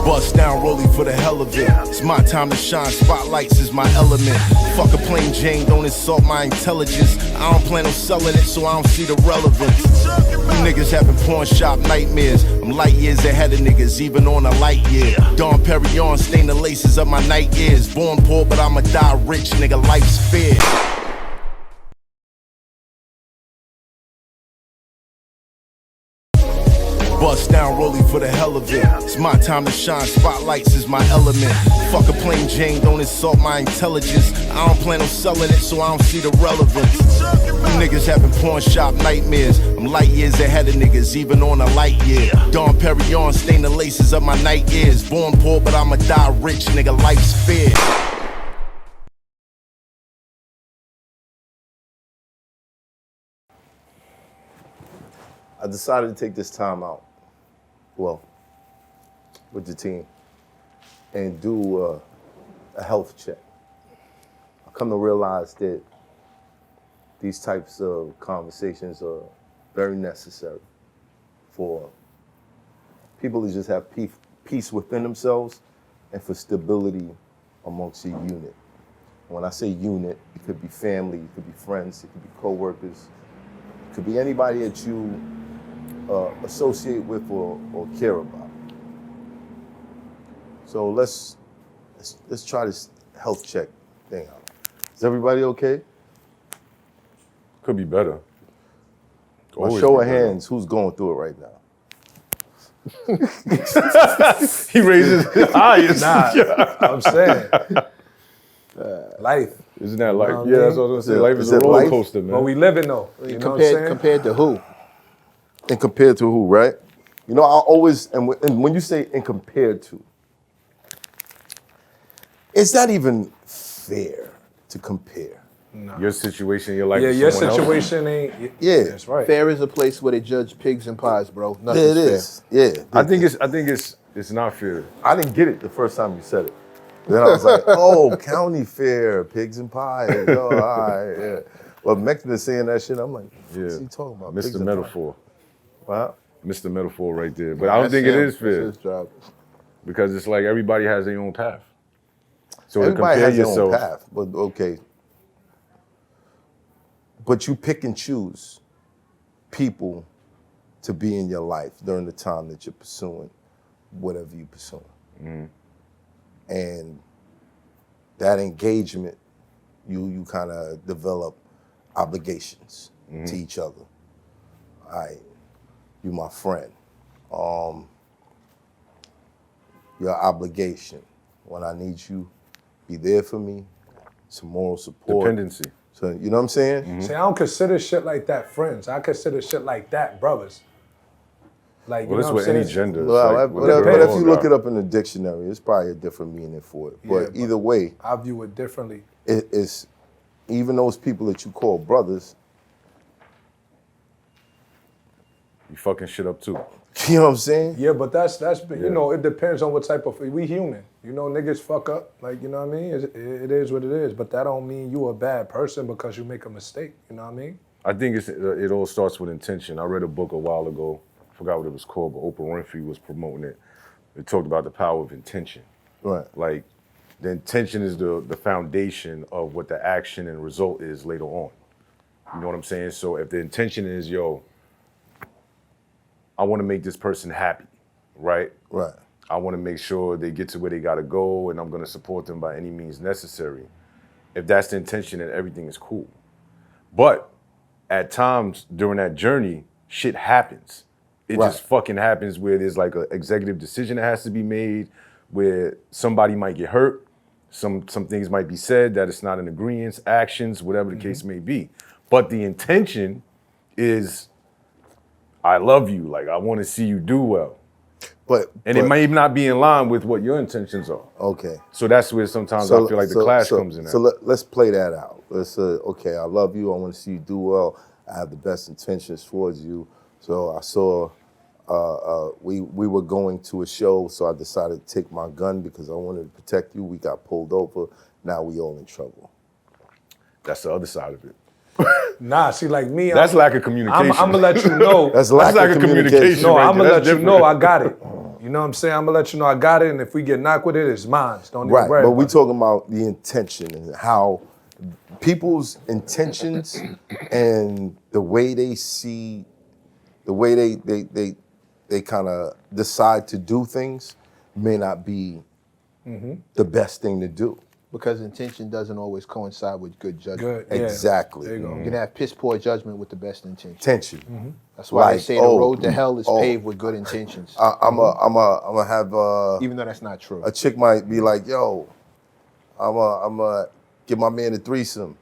Bust down rolling for the hell of it. It's my time to shine, spotlights is my element. Fuck a plain Jane, don't insult my intelligence. I don't plan on selling it, so I don't see the relevance. You niggas having pawn shop nightmares. I'm light years ahead of niggas, even on a light year. Dom Perignon stain the laces of my night ears. Born poor, but I'ma die rich, nigga, life's fair. Bust down rolling for the hell of it. It's my time to shine, spotlights is my element. Fuck a plain Jane, don't insult my intelligence. I don't plan on selling it, so I don't see the relevance. You niggas having pawn shop nightmares. I'm light years ahead of niggas, even on a light year. Dom Perignon stain the laces of my night ears. Born poor, but I'ma die rich, nigga, life's fair. I decided to take this time out, well, with the team, and do a health check. I come to realize that these types of conversations are very necessary for people to just have peace within themselves and for stability amongst a unit. When I say unit, it could be family, it could be friends, it could be co-workers, it could be anybody that you associate with or care about. So let's try this health check thing out. Is everybody okay? Could be better. By show of hands, who's going through it right now? He raises his eyes. Nah, I'm saying. Life. Isn't that life? You know what Yeah, I that's what I was gonna say. Life is a roller coaster, man. But we living though. You know what I'm saying? Compared to who? And compared to who, right? You know, I always, and when you say and compared to, it's not even fair to compare. No. Your situation, your life. Yeah, is your someone else. situation ain't. Yeah, That's right. Fair is a place where they judge pigs and pies, bro. Yeah, Nothing's it is. Yeah, I think it's not fair. I didn't get it the first time you said it. Then I was like, oh, county fair, pigs and pies. Oh, all right, yeah. Well, Mexican is saying that shit. I'm like, what's he talking about? Pigs Mr. and Metaphor. Wow. Mr. Metaphor right there. But I don't think it is fair. Because it's like everybody has their own path. So Everybody to compare has their own yourself. path, but okay. But you pick and choose people to be in your life during the time that you're pursuing whatever you're pursuing. Mm-hmm. And that engagement, you kind of develop obligations to each other. All right, you my friend. Your obligation, when I need you, be there for me, some moral support. Dependency. So, you know what I'm saying? See, I don't consider shit like that friends. I consider shit like that brothers. Like, you Well, know that's what I'm with any saying? gender. It's Well, like, but if you look it up in the dictionary, it's probably a different meaning for it. But Yeah, either way, I view it differently. it's even those people that you call brothers, You fucking shit up too. you know what I'm saying? Yeah, but that's you know, it depends on what type of, we human. You know, niggas fuck up, like, you know what I mean? It is what it is, but that don't mean you a bad person because you make a mistake, you know what I mean? I think it all starts with intention. I read a book a while ago, I forgot what it was called, but Oprah Winfrey was promoting it. It talked about the power of intention. Right. Like, the intention is the foundation of what the action and result is later on. You know what I'm saying? So if the intention is, yo, I want to make this person happy, right? Right. I want to make sure they get to where they got to go, and I'm going to support them by any means necessary. If that's the intention, then everything is cool. But at times during that journey, shit happens. It just fucking happens where there's like an executive decision that has to be made, where somebody might get hurt, some things might be said that it's not in agreement, actions, whatever the case may be. But the intention is, I love you, like I want to see you do well. And it might not be in line with what your intentions are. Okay. So that's where sometimes I feel like the clash comes in. So let's play that out. Let's say, okay, I love you. I want to see you do well. I have the best intentions towards you. So I saw we were going to a show, so I decided to take my gun because I wanted to protect you. We got pulled over. Now we all in trouble. That's the other side of it. Nah, see, like me, that's lack of communication. I'm gonna let you know. That's lack of communication. No, right I'm gonna there. let That's you know I got it. You know what I'm saying? I'm gonna let you know I got it, and if we get knocked with it, it's mine. Don't even Right, worry but about we it. talking about the intention and how people's intentions and the way they see, the way they kind of decide to do things may not be the best thing to do. Because intention doesn't always coincide with good judgment. Good. Yeah. Exactly. There you go. You can have piss poor judgment with the best intention. Intention. That's why they Like, say the road to hell is paved with good intentions. I'm gonna have Even though that's not true. a chick might be like, yo, I'm a give my man a threesome,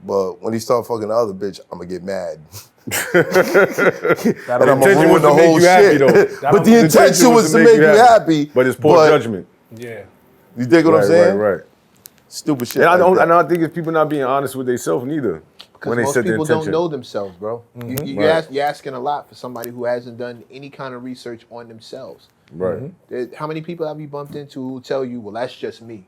but when he start fucking the other bitch, I'm gonna get mad. And I'm gonna ruin the whole shit. But the intention was to make you happy. But it's poor judgment. Yeah. You dig what I'm saying? Right. Stupid shit. And I like that. don't think it's people not being honest with themselves neither. Because When they most set the people don't intention. know themselves, bro. You're asking a lot for somebody who hasn't done any kind of research on themselves. Right. How many people have you bumped into who tell you, well, that's just me?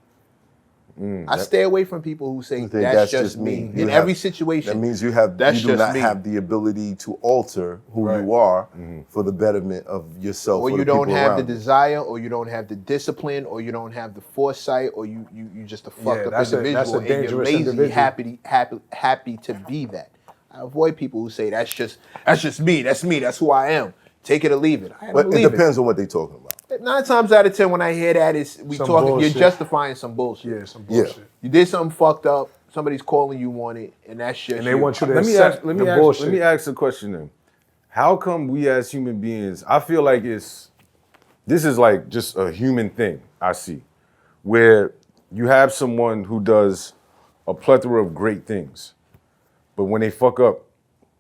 I stay away from people who say, that's just me. In every situation. That means you do not have the ability to alter who you are for the betterment of yourself. Or the you don't people have the around you. desire, or you don't have the discipline, or you don't have the foresight, or you just a fucked up that's a individual, and you're dangerous lazy, individual. happy to be that. I avoid people who say that's just me, that's who I am. Take it or leave it. I But don't it believe depends on what they're talking about. 9 times out of 10, when I hear that, Some you're bullshit. justifying some bullshit. Yeah, some bullshit. You did something fucked up. Somebody's calling you on it, and that's just And they want you to Let me accept ask. the bullshit. Let me ask a question then. How come we as human beings? I feel like this is like just a human thing. I see, where you have someone who does a plethora of great things, but when they fuck up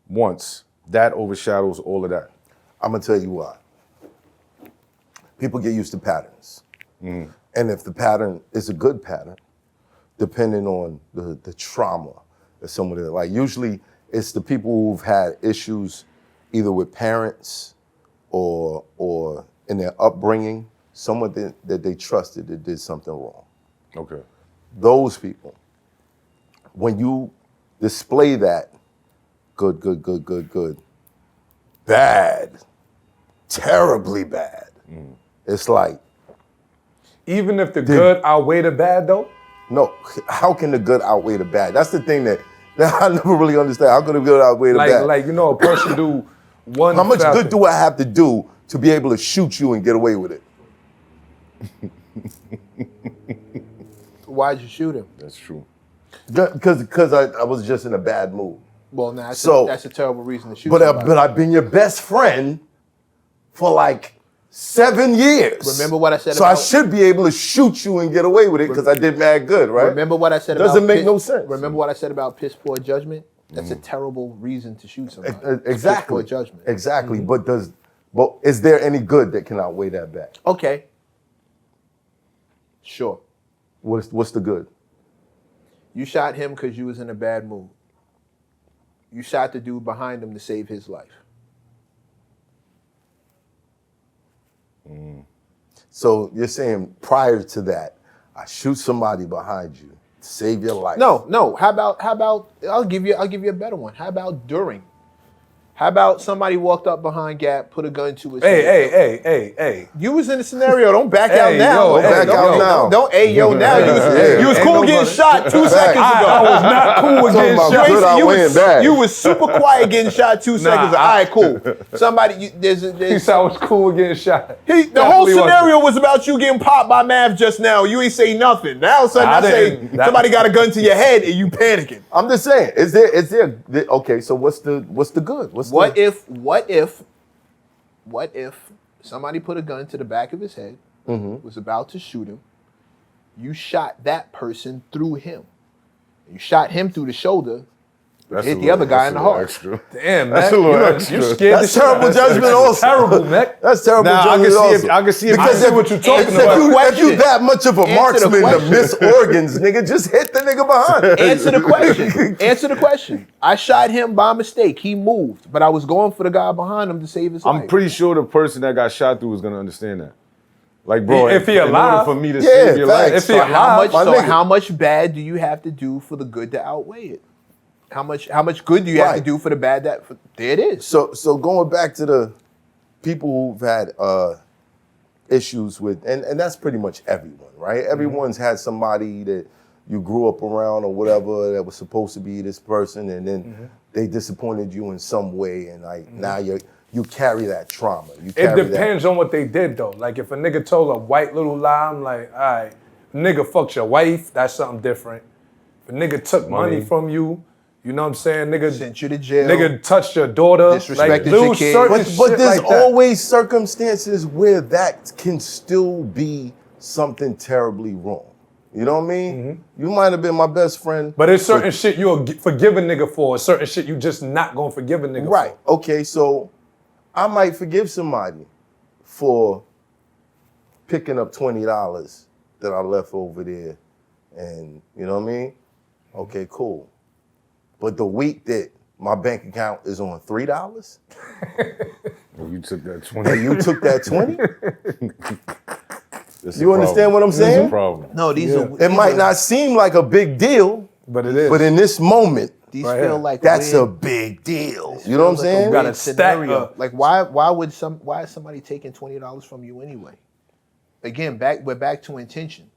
once, that overshadows all of that. I'm gonna tell you why. People get used to patterns. And if the pattern is a good pattern, depending on the trauma that someone is like, usually it's the people who've had issues either with parents or in their upbringing, someone that they trusted that did something wrong. Okay. Those people, when you display that good, bad, terribly bad, it's like, Even if the good outweigh the bad, though? no, how can the good outweigh the bad? That's the thing that I never really understand. How can the good outweigh the bad? Like, you know, a person do one. How much foul good thing. do I have to do to be able to shoot you and get away with it? Why'd you shoot him? That's true. Because I was just in a bad mood. Well, now that's a terrible reason to shoot somebody. But I've been your best friend for like 7 years. Remember what I said So about... I should be able to shoot you and get away with it because I did mad good, right? Remember what I said about... Doesn't make no sense. Remember what I said about piss poor judgment? That's a terrible reason to shoot somebody. Exactly. Piss poor judgment. Exactly. But is there any good that can outweigh that bad? Okay. Sure. What's the good? You shot him because you was in a bad mood. You shot the dude behind him to save his life. So you're saying prior to that, I shoot somebody behind you to save your life. No. How about I'll give you a better one. How about during? How about somebody walked up behind Gap, put a gun to his head? Hey. You was in the scenario. Don't back out now. Don't back out now. Don't now. You was cool getting shot 2 seconds ago. I was not cool with getting about shot. good outweighing bad. You was super quiet getting shot 2 seconds ago. All right, cool. Somebody, He said I was cool with getting shot. the whole scenario was about you getting popped by Mav just now. You ain't say nothing. Now all of a sudden I say somebody got a gun to your head and you panicking. I'm just saying, is there okay, so what's the good? What if somebody put a gun to the back of his head, was about to shoot him, you shot that person through him. You shot him through the shoulder, but hit the other guy in the heart. Extra. Damn, That's man. a little extra. You scared That's the shit out terrible of judgment also. Terrible, Mec. That's terrible Nah, judgment also. I can see if Because I see what you're talking about. If you that much of a Answer the marksman to question. miss organs, nigga, just hit the nigga behind. Answer the question. I shot him by mistake. He moved, but I was going for the guy behind him to save his life. I'm pretty sure the person that got shot through is gonna understand that. Like, bro, If he in alive, order for me to yeah, save your facts. life, If he alive, How much bad do you have to do for the good to outweigh it? How much good do you have to Right. do for the bad? There it is. So going back to the people who've had issues with, and that's pretty much everyone, right? Everyone's had somebody that you grew up around or whatever that was supposed to be this person, and then they disappointed you in some way, and like now you carry that trauma. You carry It depends on what they did though. Like if a nigga told a white little lie, I'm like, all right, nigga fucked your wife, that's something different. If a nigga took money from you, you know what I'm saying? Nigga sent you to jail. Nigga touched your daughter. Disrespected your kid. But there's always circumstances where that can still be something terribly wrong. You know what I mean? You might have been my best friend. But there's certain shit you'll forgive a nigga for, certain shit you just not gonna forgive a nigga for. Right. Okay, so I might forgive somebody for picking up $20 that I left over there, and you know what I mean? Okay, cool. But the week that my bank account is on $3, Well, you took that 20. and you took that 20, That's you a understand problem. what I'm That's saying? a problem. No, these are. It might not seem like a big deal, But it is. but in this moment, These Right feel here. like that's weird, a big deal. You know what I'm saying? You gotta weird stack scenario. up. Like why is somebody taking $20 from you anyway? Again, we're back to intention.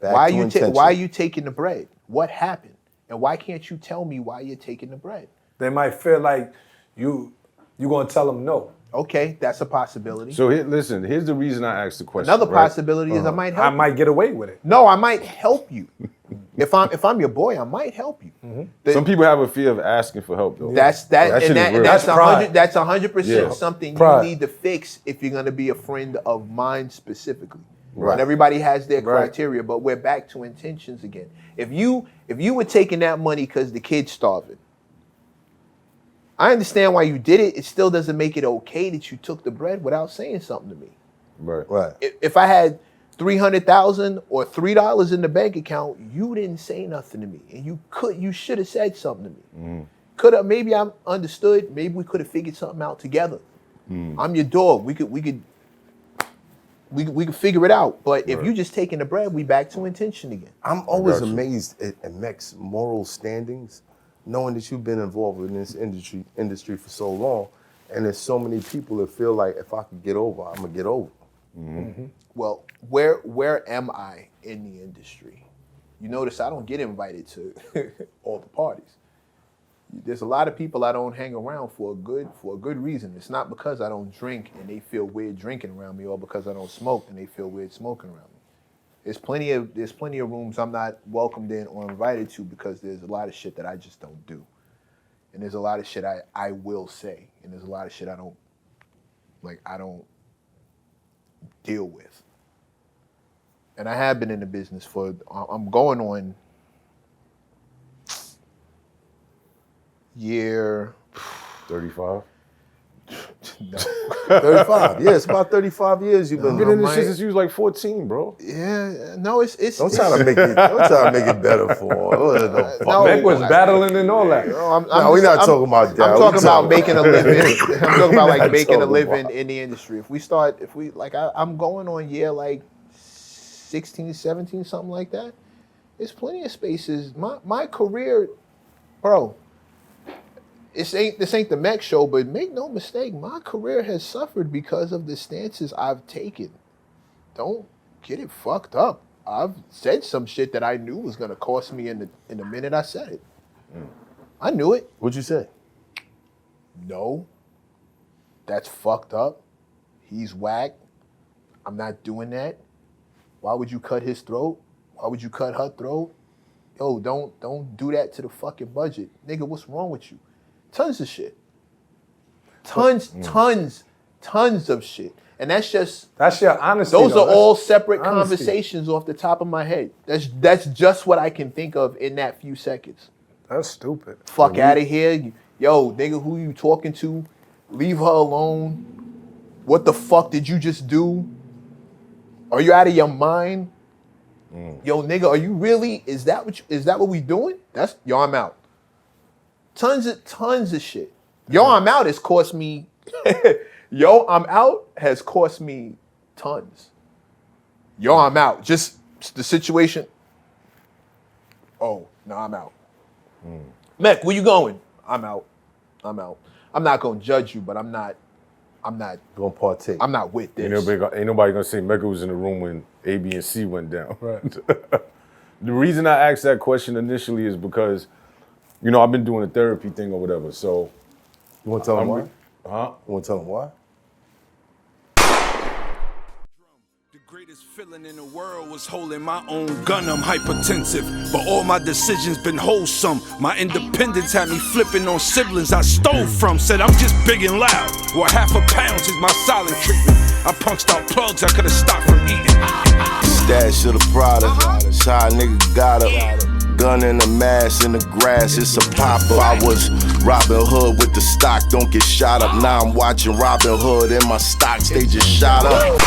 Back why to you intention. why are you taking the bread? What happened? And why can't you tell me why you're taking the bread? They might feel like you gonna tell them no. Okay, that's a possibility. So listen, here's the reason I asked the question. Another right? possibility is I might help I you. might get away with it. No, I might help you. If I'm your boy, I might help you. Some people have a fear of asking for help, though. That's That shit is real. that's That's pride. 100% Yeah. something Pride. you need to fix if you're gonna be a friend of mine specifically. Right. And everybody has their Right. criteria, but we're back to intentions again. If you were taking that money because the kid's starving, I understand why you did it. It still doesn't make it okay that you took the bread without saying something to me. Right. Right. If I had $300,000 or $3 in the bank account, you didn't say nothing to me, and you should have said something to me. Could have, maybe I understood. Maybe we could have figured something out together. I'm your dog. We could figure it out. But if you just taking the bread, we back to intention again. I'm always got you. amazed at MECC's moral standings, knowing that you've been involved in this industry for so long, and there's so many people that feel like if I could get over, I'm gonna get over. Well, where am I in the industry? You notice I don't get invited to all the parties. There's a lot of people I don't hang around for a good reason. It's not because I don't drink and they feel weird drinking around me, or because I don't smoke and they feel weird smoking around me. There's plenty of rooms I'm not welcomed in or invited to because there's a lot of shit that I just don't do. And there's a lot of shit I will say. And there's a lot of shit I don't deal with. And I have been in the business I'm going on year 35. no. 35. Yeah, it's about 35 years you've been. I've been in this might- shit since you was like 14, bro. Yeah, no, it's Don't try to make it better for him. No, Meg was battling and all that. No, we're not talking about that. I'm We talking about making a living. I'm talking about like Not making a talking living about- in the industry. I'm going on year like 16, 17, something like that. There's plenty of spaces. My career, bro. This ain't the MECC show, but make no mistake, my career has suffered because of the stances I've taken. Don't get it fucked up. I've said some shit that I knew was gonna cost me in the minute I said it. I knew it. What'd you say? No, that's fucked up. He's whack. I'm not doing that. Why would you cut his throat? Why would you cut her throat? Yo, don't do that to the fucking budget. Nigga, what's wrong with you? Tons of shit. Tons of shit. And that's your honesty. those though. are all separate honesty. conversations off the top of my head. That's just what I can think of in that few seconds. That's stupid. Fuck out of here. Yo, nigga, who you talking to? Leave her alone. What the fuck did you just do? Are you out of your mind? Yo, nigga, are you really? Is that what we doing? Yo, I'm out. Tons of shit. Yo, I'm out has cost me. Yo, I'm out has cost me tons. Yo, I'm out. Just the situation. Oh, no, I'm out. MECC, where you going? I'm out. I'm not gonna judge you, but I'm not I'm not gonna partake. I'm not with this. Ain't nobody gonna say MECC was in the room when A, B, and C went down. Right. The reason I asked that question initially is because, you know, I've been doing a therapy thing or whatever. So, You want to tell them why? huh? You want to tell them why? The greatest feeling in the world was holding my own gun. I'm hypertensive, but all my decisions been wholesome. My independence had me flipping on siblings I stole from. Said I'm just big and loud. Well, half a pound is my silent treatment. I punched out plugs I could have stopped from eating. Stash of the product, shy nigga got a gun in the mask in the grass, it's a popper. I was Robin Hood with the stock, don't get shot up. Now I'm watching Robin Hood and my stocks, they just shot up.